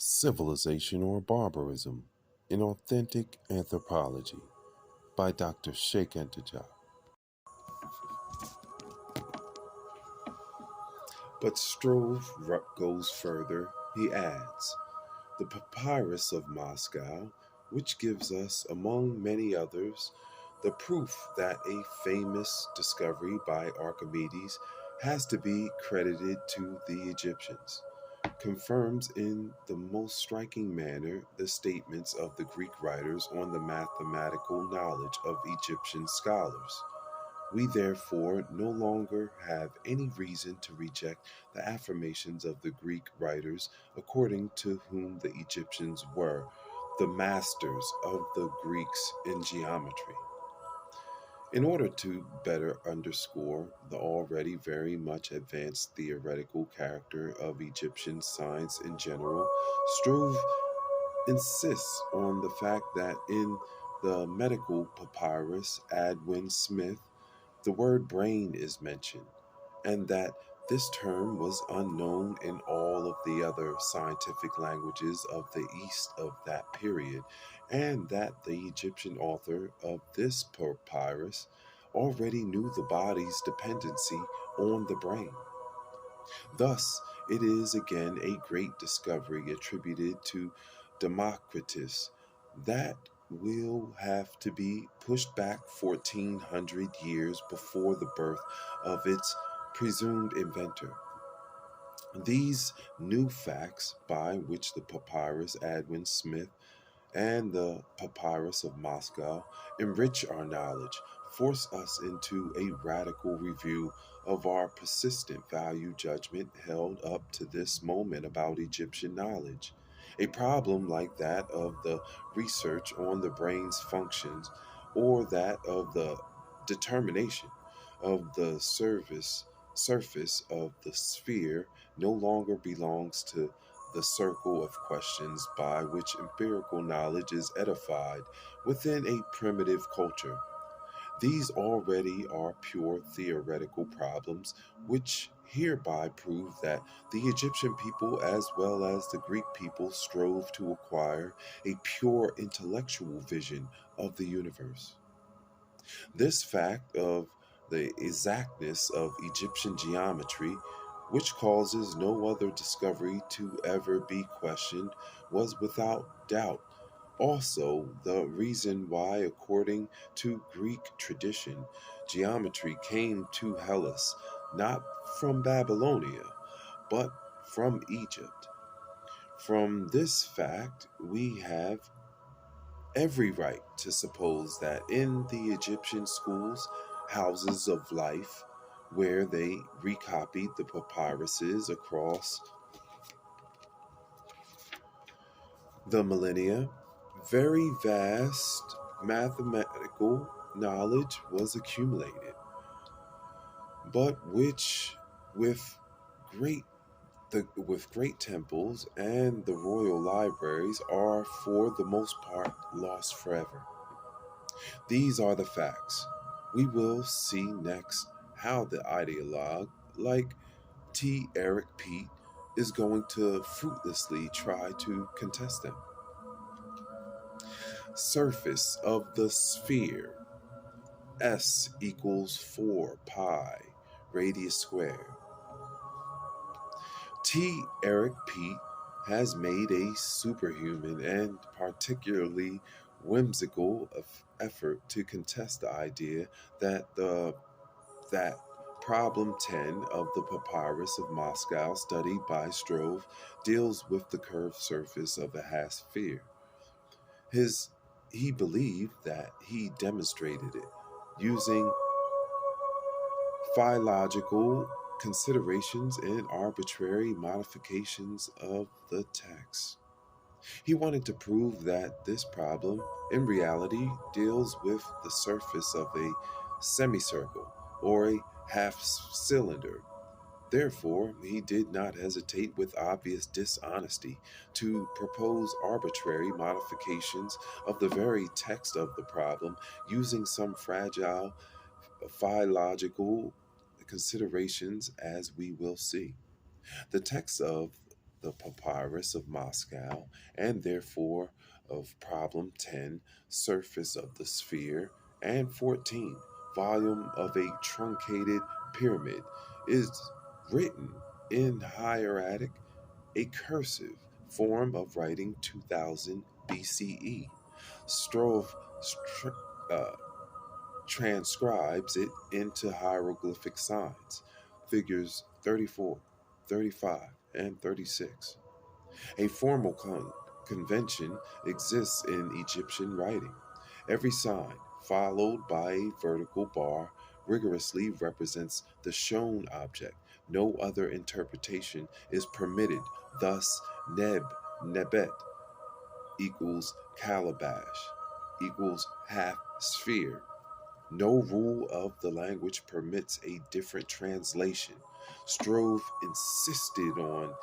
Civilization or Barbarism in Authentic Anthropology by Dr. Cheikh Anta. But Strove goes further. He adds, the papyrus of Moscow, which gives us, among many others, the proof that a famous discovery by Archimedes has to be credited to the Egyptians, confirms in the most striking manner the statements of the Greek writers on the mathematical knowledge of Egyptian scholars. We therefore no longer have any reason to reject the affirmations of the Greek writers, according to whom the Egyptians were the masters of the Greeks in geometry. In order to better underscore the already very much advanced theoretical character of Egyptian science in general, Struve insists on the fact that in the medical papyrus Adwin Smith, the word brain is mentioned, and that this term was unknown in all of the other scientific languages of the East of that period, and that the Egyptian author of this papyrus already knew the body's dependency on the brain. Thus, it is again a great discovery attributed to Democritus that will have to be pushed back 1400 years before the birth of its presumed inventor. These new facts, by which the papyrus Adwin Smith and the papyrus of Moscow enrich our knowledge, force us into a radical review of our persistent value judgment held up to this moment about Egyptian knowledge. A problem like that of the research on the brain's functions, or that of the determination of the surface of the sphere, no longer belongs to the circle of questions by which empirical knowledge is edified within a primitive culture. These already are pure theoretical problems, which hereby prove that the Egyptian people, as well as the Greek people, strove to acquire a pure intellectual vision of the universe. This fact of the exactness of Egyptian geometry, which causes no other discovery to ever be questioned, was without doubt also the reason why, according to Greek tradition, geometry came to Hellas not from Babylonia, but from Egypt. From this fact, we have every right to suppose that in the Egyptian schools, houses of life, where they recopied the papyruses across the millennia, very vast mathematical knowledge was accumulated, but which, with great with great temples and the royal libraries, are for the most part lost forever. These are the facts. We will see next how the ideologue, like T. Eric Pete, is going to fruitlessly try to contest them. Surface of the sphere, S equals 4 pi, radius square. T. Eric Pete has made a superhuman and particularly whimsical effort to contest the idea that problem 10 of the papyrus of Moscow, studied by Strove, deals with the curved surface of a half sphere. He believed that he demonstrated it using philological considerations and arbitrary modifications of the text. He wanted to prove that this problem, in reality, deals with the surface of a semicircle or a half cylinder. Therefore, he did not hesitate with obvious dishonesty to propose arbitrary modifications of the very text of the problem using some fragile philological considerations, as we will see. The text of the Papyrus of Moscow, and therefore of Problem 10, Surface of the Sphere, and 14, Volume of a Truncated Pyramid, is written in hieratic, a cursive form of writing 2000 BCE. Struve uh, transcribes it into hieroglyphic signs, figures 34, 35, and 36. A formal convention exists in Egyptian writing. Every sign, followed by a vertical bar, rigorously represents the shown object. No other interpretation is permitted. Thus, nebet equals calabash equals half sphere. No rule of the language permits a different translation. Struve insisted on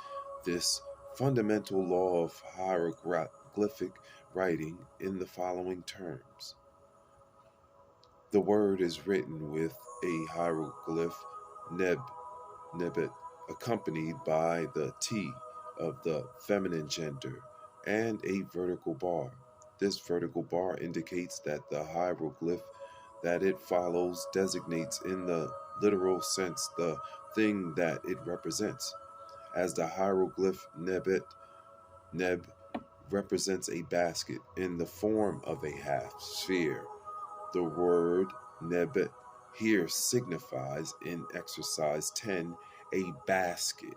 this fundamental law of hieroglyphic writing in the following terms. The word is written with a hieroglyph nebet, accompanied by the T of the feminine gender and a vertical bar. This vertical bar indicates that the hieroglyph that it follows designates in the literal sense the thing that it represents. As the hieroglyph neb represents a basket in the form of a half sphere, the word nebet here signifies in exercise 10 a basket.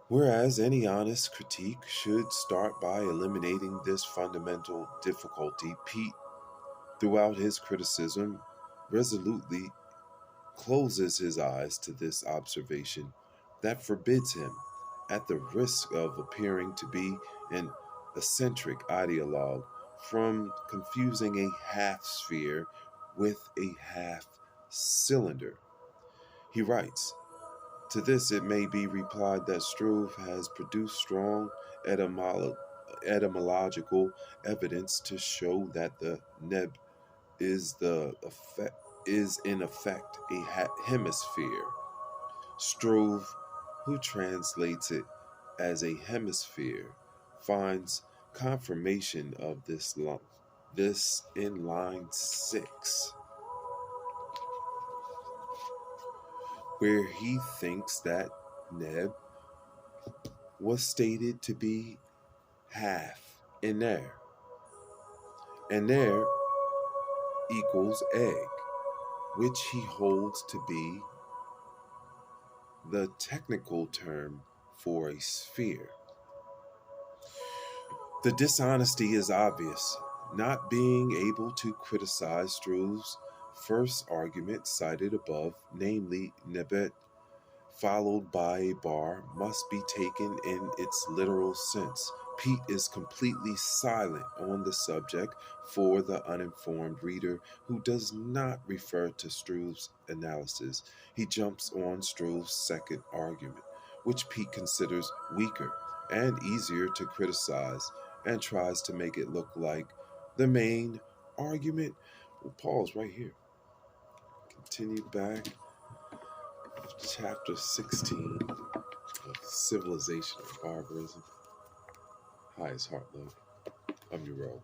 Whereas any honest critique should start by eliminating this fundamental difficulty, Pete, throughout his criticism, resolutely closes his eyes to this observation that forbids him, at the risk of appearing to be an eccentric ideologue, from confusing a half sphere with a half cylinder. He writes, to this it may be replied that Struve has produced strong etymological evidence to show that the neb is in effect a hemisphere. Struve, who translates it as a hemisphere, finds confirmation of this in line 6, where he thinks that neb was stated to be half in there, and there equals egg, which he holds to be the technical term for a sphere. The dishonesty is obvious. Not being able to criticize Struve's first argument cited above, namely nebet followed by a bar, must be taken in its literal sense. Pete is completely silent on the subject for the uninformed reader who does not refer to Struve's analysis. He jumps on Struve's second argument, which Pete considers weaker and easier to criticize, and tries to make it look like the main argument. We'll pause right here. Continue back. Chapter 16 of Civilization of Barbarism. Hi, it's Heart Love. I'm Uriel.